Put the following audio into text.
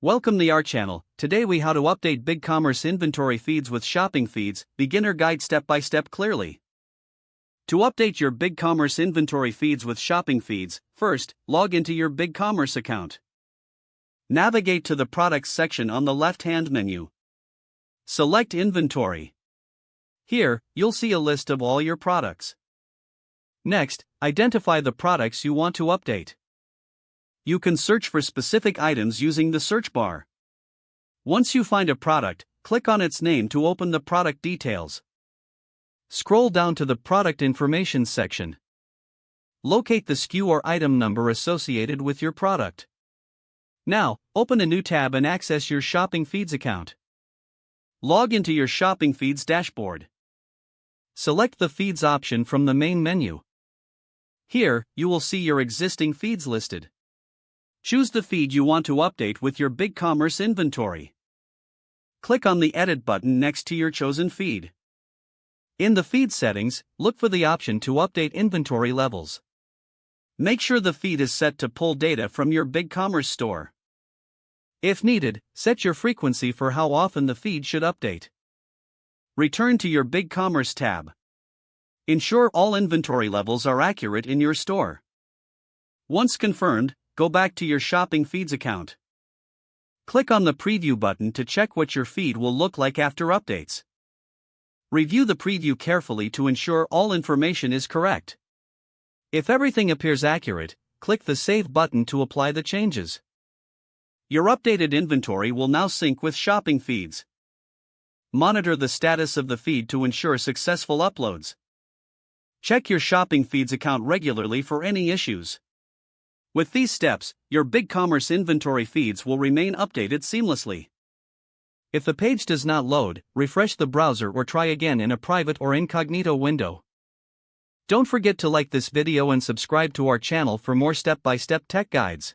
Welcome to our channel. Today we how to update BigCommerce inventory feeds with shopping feeds, beginner guide step by step clearly. To update your BigCommerce inventory feeds with shopping feeds, first, log into your BigCommerce account. Navigate to the products section on the left-hand menu. Select inventory. Here, you'll see a list of all your products. Next, identify the products you want to update. You can search for specific items using the search bar. Once you find a product, click on its name to open the product details. Scroll down to the product information section. Locate the SKU or item number associated with your product. Now, open a new tab and access your shopping feeds account. Log into your shopping feeds dashboard. Select the feeds option from the main menu. Here, you will see your existing feeds listed. Choose the feed you want to update with your BigCommerce inventory. Click on the Edit button next to your chosen feed. In the feed settings, look for the option to update inventory levels. Make sure the feed is set to pull data from your BigCommerce store. If needed, set your frequency for how often the feed should update. Return to your BigCommerce tab. Ensure all inventory levels are accurate in your store. Once confirmed, go back to your shopping feeds account. Click on the preview button to check what your feed will look like after updates. Review the preview carefully to ensure all information is correct. If everything appears accurate, click the Save button to apply the changes. Your updated inventory will now sync with shopping feeds. Monitor the status of the feed to ensure successful uploads. Check your shopping feeds account regularly for any issues. With these steps, your BigCommerce inventory feeds will remain updated seamlessly. If the page does not load, refresh the browser or try again in a private or incognito window. Don't forget to like this video and subscribe to our channel for more step-by-step tech guides.